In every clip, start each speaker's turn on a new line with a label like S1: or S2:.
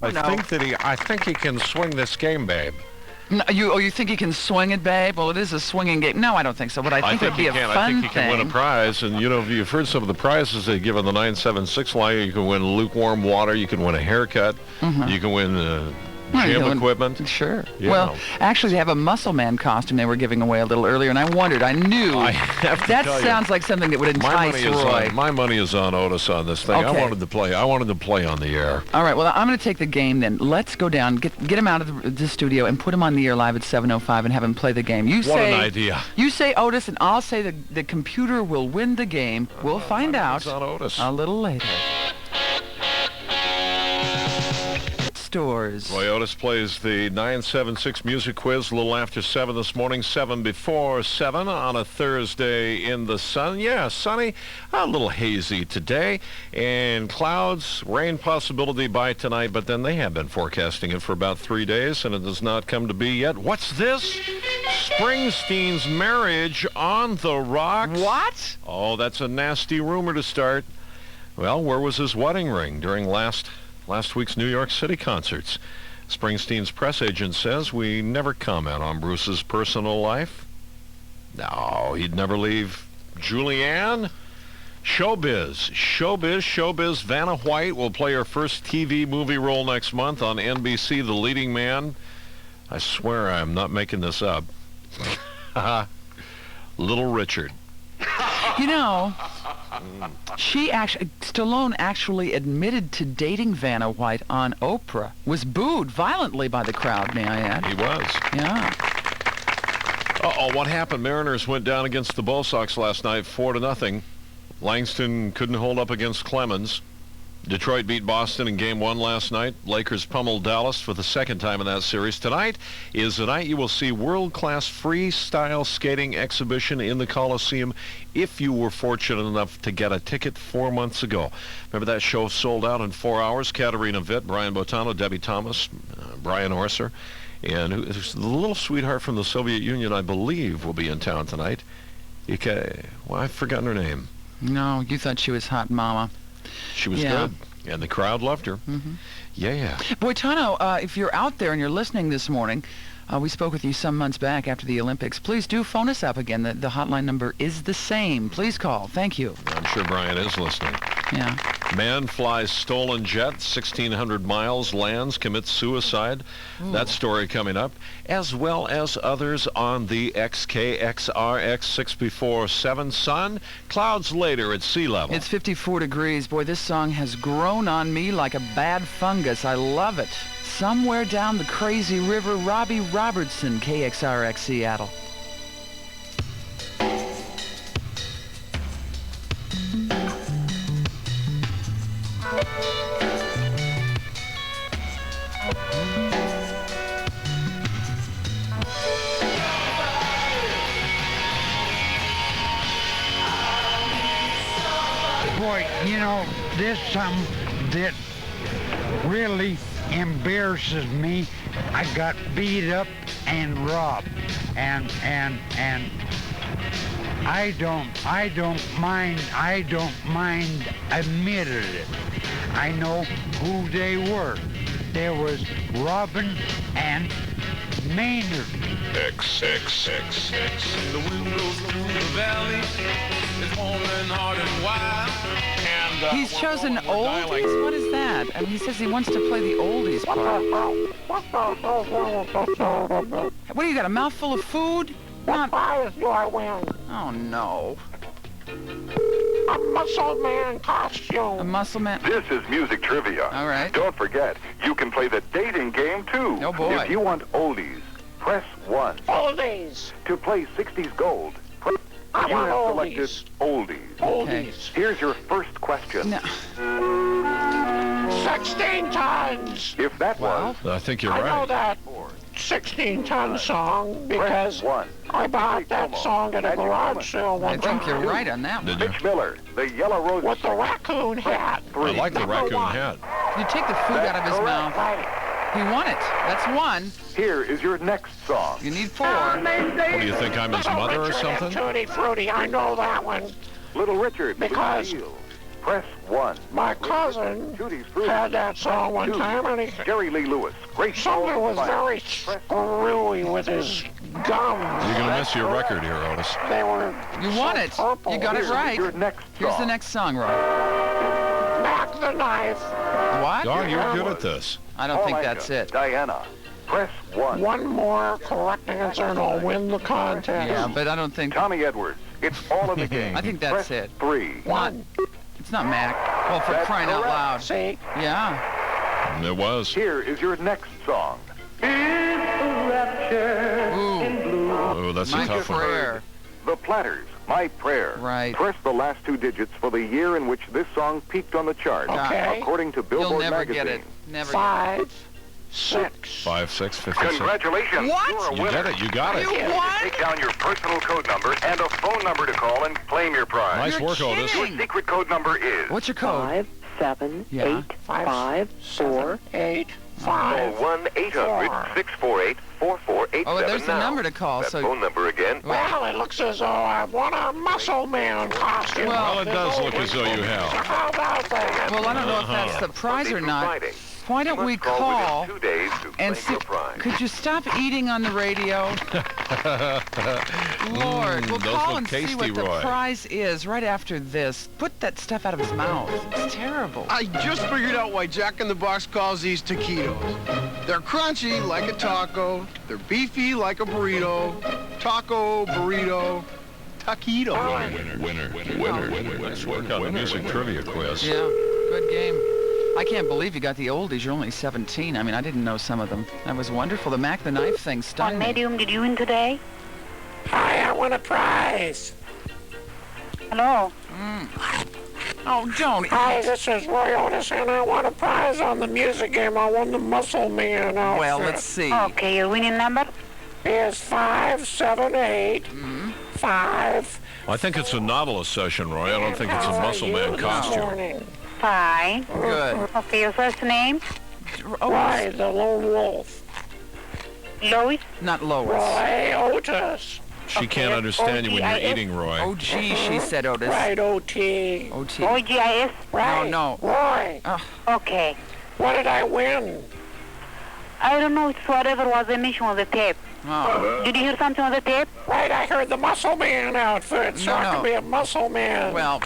S1: I think he can swing this game, babe.
S2: No, you think he can swing it, babe? Well, it is a swinging game. No, I don't think so, but I think it would be a fun thing.
S1: I think he can win a prize, and you've heard some of the prizes they give on the 976 line. You can win lukewarm water, you can win a haircut, you can win gym equipment.
S2: Sure.
S1: Yeah.
S2: Well, actually, they have a Muscle Man costume they were giving away a little earlier, and I knew that sounds like something that would entice Roy.
S1: My money is on Otis on this thing.
S2: Okay.
S1: I wanted to play on the air.
S2: All right, well, I'm going to take the game then. Let's go down, get him out of the studio, and put him on the air live at 7:05 and have him play the game.
S1: What an idea.
S2: You say Otis, and I'll say the computer will win the game. We'll find out
S1: on Otis.
S2: a little later. Stores.
S1: Roy Otis plays the 976 music quiz a little after 7 this morning, 7 before 7 on a Thursday in the sun. Yeah, sunny, a little hazy today, and clouds, rain possibility by tonight, but then they have been forecasting it for about 3 days, and it does not come to be yet. What's this? Springsteen's marriage on the rocks?
S2: What?
S1: Oh, that's a nasty rumor to start. Well, where was his wedding ring during last week's New York City concerts? Springsteen's press agent says we never comment on Bruce's personal life. No, he'd never leave Julianne. Showbiz. Vanna White will play her first TV movie role next month on NBC, The Leading Man. I swear I'm not making this up. Little Richard.
S2: You know, Stallone actually admitted to dating Vanna White on Oprah. Was booed violently by the crowd, may I add.
S1: He was.
S2: Yeah.
S1: Uh-oh, what happened? Mariners went down against the Bull Sox last night, 4-0. Langston couldn't hold up against Clemens. Detroit beat Boston in Game 1 last night. Lakers pummeled Dallas for the second time in that series. Tonight is the night you will see world-class freestyle skating exhibition in the Coliseum if you were fortunate enough to get a ticket 4 months ago. Remember that show sold out in 4 hours? Katarina Witt, Brian Botano, Debbie Thomas, Brian Orser, and the little sweetheart from the Soviet Union, I believe, will be in town tonight. Well, I've forgotten her name.
S2: No, you thought she was hot, Mama.
S1: She was good, and the crowd loved her.
S2: Mm-hmm.
S1: Yeah.
S2: Boitano, if you're out there and you're listening this morning, we spoke with you some months back after the Olympics. Please do phone us up again. The hotline number is the same. Please call. Thank you.
S1: I'm sure Brian is listening.
S2: Yeah.
S1: Man flies stolen jet, 1,600 miles, lands, commits suicide. Ooh. That story coming up, as well as others on the KXRX 6 before 7. Sun, clouds later at sea level.
S2: It's 54 degrees. Boy, this song has grown on me like a bad fungus. I love it. Somewhere down the crazy river, Robbie Robertson, KXRX Seattle.
S3: Boy, you know, this is something that really embarrasses me. I got beat up and robbed, and I don't mind admitting it. I know who they were. There was Robin and Maynard.
S4: XXXX. The wind blows through the valley. It's warm and hard and wild. And,
S2: he's chosen oldies? What is that? I mean, he says he wants to play the oldies part. What do you got, a mouthful of food?
S5: What prize do I win?
S2: Oh, no.
S5: A muscle man costume.
S2: A muscle man?
S6: This is music trivia.
S2: All right.
S6: Don't forget, you can play the dating game, too.
S2: Oh, boy.
S6: If you want oldies, press 1.
S5: Oldies.
S6: To play 60s gold, press
S5: I
S6: you
S5: want
S6: have
S5: oldies.
S6: selected oldies.
S5: Oldies.
S6: Here's your first question.
S2: No.
S5: 16 tons.
S6: If that was...
S1: I think you're
S5: I know
S1: right.
S5: that 16-ton song because
S6: Press 1.
S5: I bought that song at a garage sale
S2: I
S5: one
S2: think
S5: time.
S2: you're right on that one.
S1: Did you?
S6: Mitch Miller, the Yellow Rose...
S5: With the raccoon hat.
S1: I like the
S5: Number
S1: raccoon
S5: 1.
S1: hat.
S2: You take the food out of his mouth.
S5: Right.
S2: He won it. That's one.
S6: Here is your next song.
S2: You need 4.
S1: What do you think, I'm his
S5: Little
S1: mother or
S5: Richard and
S1: something?
S5: Tutti Frutti, I know that one.
S6: Little Richard,
S5: Because
S6: Lucille. Press 1.
S5: My cousin
S6: Judy's Fruit.
S5: had that song one
S6: 2.
S5: time, and he
S6: Jerry Lee Lewis. Great
S5: something
S6: Balls
S5: was
S6: of Fire.
S5: very screwy with his gums.
S1: You're going to miss your record here, Otis.
S5: They were
S2: You
S5: so
S2: won it.
S5: purple.
S2: You got it
S6: Here's
S2: right.
S6: your next
S2: Here's the
S6: song.
S2: next song, Roy.
S5: Mac the Knife.
S2: What?
S1: Don, you're good at this.
S2: I don't think
S6: Paul
S2: that's
S6: Anka,
S2: it.
S6: Diana. Press 1.
S5: One more correct answer and I'll win the contest.
S2: Yeah, but I don't think...
S6: Tommy Edwards. It's all in the game.
S2: I think that's
S6: Press
S2: it.
S6: 3.
S5: One.
S2: It's not Mac. Well, for
S6: That's
S2: crying out
S6: correct.
S2: loud.
S5: See?
S2: Yeah.
S1: And it was.
S6: Here is your next song.
S2: Ooh.
S1: Oh, that's a
S2: My
S1: tough one.
S2: prayer.
S6: The Platters, My Prayer.
S2: Right.
S6: Press the last 2 digits for the year in which this song peaked on the chart,
S5: Okay.
S6: according to Billboard
S2: You'll never
S6: magazine.
S2: get it. Never
S5: 5, 6.
S1: 5, 6, 56.
S6: Congratulations.
S2: What?
S6: You're a
S1: You
S6: winner.
S1: get it. You got it.
S2: You won?
S6: Take down your personal code number and a phone number to call and claim your prize.
S1: Nice
S2: You're
S1: work, Otis.
S2: kidding.
S6: Your secret code number is...
S2: What's your code?
S7: 5, 7,
S2: Yeah.
S7: 8,
S5: 5,
S7: 5, 4.
S5: 8,
S6: Call
S5: 5.
S6: 1-800-648-4487
S2: Oh, there's the
S6: now.
S2: number to call.
S6: That
S2: So,
S6: phone number again.
S5: Well, it looks as though I won a Muscle Man costume.
S2: Well,
S1: it does look as though you have.
S5: How about that?
S2: well, I don't know if that's the prize
S6: Monday
S2: or
S6: through
S2: not.
S6: Friday.
S2: Why don't we
S6: Must call
S2: call
S6: within 2 days to
S2: and
S6: claim
S2: see?
S6: your prize.
S2: Could you stop eating on the radio? Lord, we'll
S1: those
S2: call
S1: look
S2: and see
S1: tasty,
S2: what the
S1: Roy.
S2: prize is right after this. Put that stuff out of his mouth. It's terrible.
S8: I just figured out why Jack in the Box calls these taquitos. They're crunchy like a taco. They're beefy like a burrito. Taco, burrito, taquito.
S1: Winner. Nice work on the music trivia quiz.
S2: Yeah, good game. I can't believe you got the oldies. You're only 17. I mean, I didn't know some of them. That was wonderful. The Mac the Knife thing
S7: What
S2: stunned me.
S7: medium did you win today?
S5: I won a prize.
S7: Hello?
S2: Oh, don't.
S5: Hi, this is Roy Otis, and I won a prize on the music game. I won the Muscle Man outfit.
S2: Well, let's see.
S7: Okay, your winning number?
S5: Is 578 5.
S1: I think it's a Nautilus session, Roy. I don't think it's a Muscle Man
S5: This
S1: costume.
S5: morning.
S7: Fine.
S2: Good.
S7: Okay, your first name?
S2: Oh,
S5: Roy the Lone Wolf.
S7: Lois?
S2: not Lois.
S5: Roy Otis.
S1: She can't understand you when you're eating, Roy.
S2: Oh, gee, she said Otis.
S5: Right, O.T.
S2: O.T.
S7: O-G-I-S?
S5: Right.
S2: No.
S5: Roy,
S7: Okay.
S5: what did I win?
S7: I don't know, it's whatever was the mission on the tape.
S2: Oh,
S7: Did you hear something on the tape?
S5: Right, I heard the Muscle Man outfit, so I
S2: No.
S5: could be a Muscle Man.
S2: well,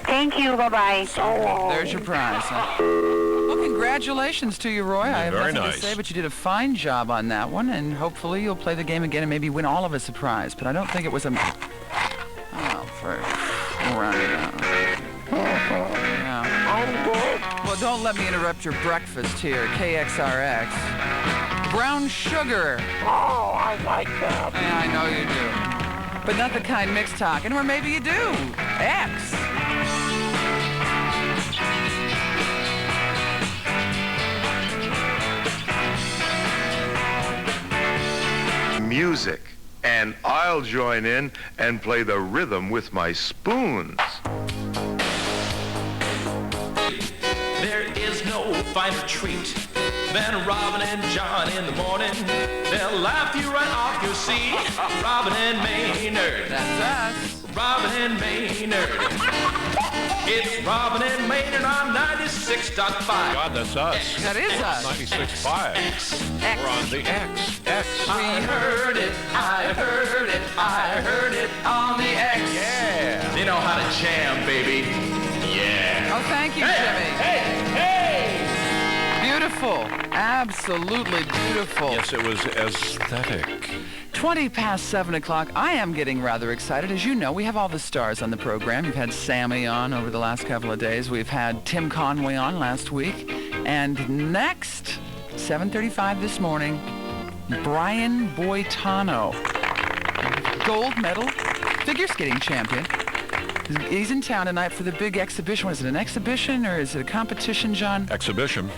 S7: Thank you, bye-bye.
S5: so long.
S2: there's your prize. Well, congratulations to you, Roy. I have
S1: Very
S2: nothing
S1: nice.
S2: to say, but you did a fine job on that one, and hopefully you'll play the game again and maybe win all of us a prize. But I don't think it was a... Oh, for... Right. Yeah.
S5: I'm good.
S2: Well, don't let me interrupt your breakfast here, KXRX. Brown sugar.
S5: Oh, I like that.
S2: Yeah, I know you do. But not the kind mixed talking, or maybe you do. X.
S9: Music, and I'll join in and play the rhythm with my spoons.
S4: There is no finer treat than Robin and John in the morning. They'll laugh you right off your seat. Robin and Maynard.
S2: That's us.
S4: Robin and Maynard. It's Robin and Maynard on 96.5.
S1: God, that's us.
S2: That is us.
S1: 96.5. We're on the X.
S4: I heard it, I heard it, I heard it on the X.
S1: Yeah.
S4: They know how to jam, baby. Yeah.
S2: Oh, thank you, Jimmy.
S4: Hey!
S2: Beautiful. Absolutely beautiful.
S1: Yes, it was aesthetic.
S2: 20 past 7 o'clock. I am getting rather excited. As you know, we have all the stars on the program. You've had Sammy on over the last couple of days. We've had Tim Conway on last week. And next, 7:35 this morning, Brian Boitano, gold medal figure skating champion. He's in town tonight for the big exhibition. Is it an exhibition or is it a competition, John?
S1: Exhibition,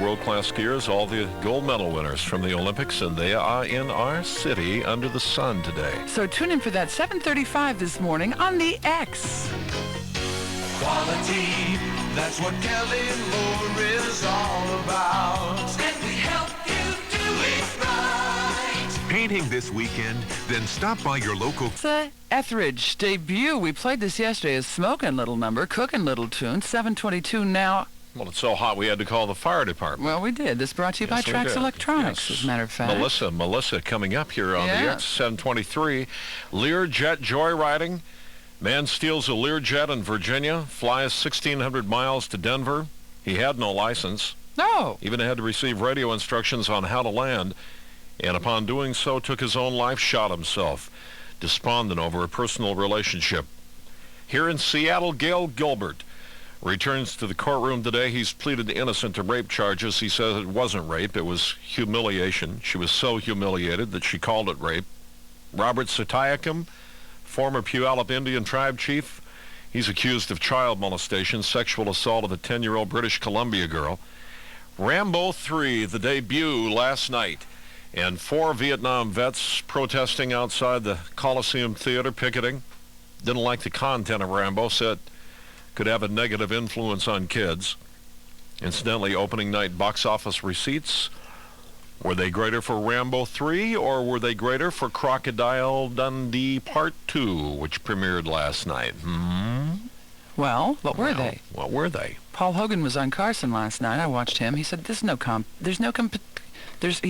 S1: world-class skiers, all the gold medal winners from the Olympics, and they are in our city under the sun today.
S2: So tune in for that 7:35 this morning on the X.
S4: Quality, that's what Kelly Moore is all about. And we help you do it right.
S10: painting this weekend? Then stop by your local...
S2: The Etheridge debut. We played this yesterday. A smoking little number, cooking little tune. 7:22 now.
S1: Well, it's so hot we had to call the fire department.
S2: Well, we did. This brought to you by
S1: Yes, we
S2: Trax
S1: did.
S2: Electronics,
S1: Yes.
S2: as a matter of fact.
S1: Melissa coming up here on the air.
S2: Yes.
S1: 7:23. Learjet joyriding. Man steals a Learjet in Virginia, flies 1,600 miles to Denver. He had no license.
S2: No.
S1: Even had to receive radio instructions on how to land, and upon doing so, took his own life, shot himself, despondent over a personal relationship. Here in Seattle, Gail Gilbert returns to the courtroom today. He's pleaded innocent to rape charges. He says it wasn't rape, it was humiliation. She was so humiliated that she called it rape. Robert Satayakum, former Puyallup Indian tribe chief, he's accused of child molestation, sexual assault of a 10-year-old British Columbia girl. Rambo 3, the debut last night, and 4 Vietnam vets protesting outside the Coliseum Theater, picketing. Didn't like the content of Rambo, said could have a negative influence on kids. Incidentally, opening night box office receipts, were they greater for Rambo 3 or were they greater for Crocodile Dundee Part 2, which premiered last night?
S2: Well, what were they?
S1: What were they?
S2: Paul Hogan was on Carson last night. I watched him. He said, he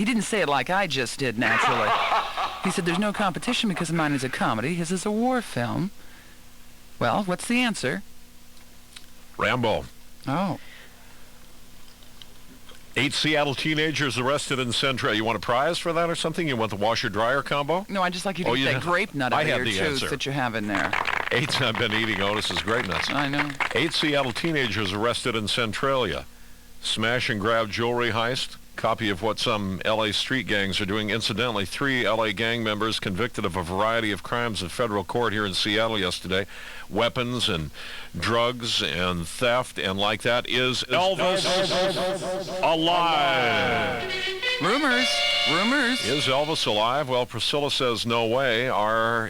S2: didn't say it like I just did, naturally. He said, there's no competition because mine is a comedy. His is a war film. Well, what's the answer?
S1: Rambo.
S2: Oh.
S1: 8 Seattle teenagers arrested in Central. You want a prize for that or something? You want the washer-dryer combo?
S2: No, I just like you to eat that grape nut out of your tooth that you have in there.
S1: 8, I've been eating Otis's grape nuts.
S2: I know.
S1: 8 Seattle teenagers arrested in Centralia. Smash and grab jewelry heist. Copy of what some L.A. street gangs are doing. Incidentally, 3 L.A. gang members convicted of a variety of crimes in federal court here in Seattle yesterday. Weapons and drugs and theft and like that. Is Elvis alive?
S2: Rumors.
S1: Is Elvis alive? Well, Priscilla says no way.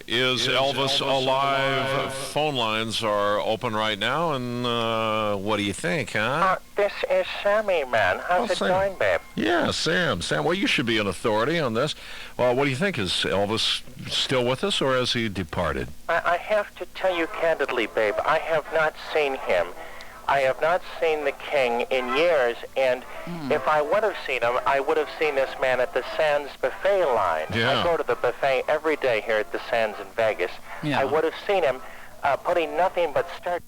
S1: Is Elvis alive? Phone lines are open right now, and what do you think, huh?
S11: This is Sammy, man. How's it going, babe?
S1: Yeah, Sam. Well, you should be an authority on this. Well, what do you think? Is Elvis still with us, or has he departed?
S11: I have to tell you candidly, babe, I have not seen him. I have not seen the King in years, and if I would have seen him, I would have seen this man at the Sands buffet line.
S1: Yeah.
S11: I go to the buffet every day here at the Sands in Vegas.
S2: Yeah.
S11: I would have seen him putting nothing but starch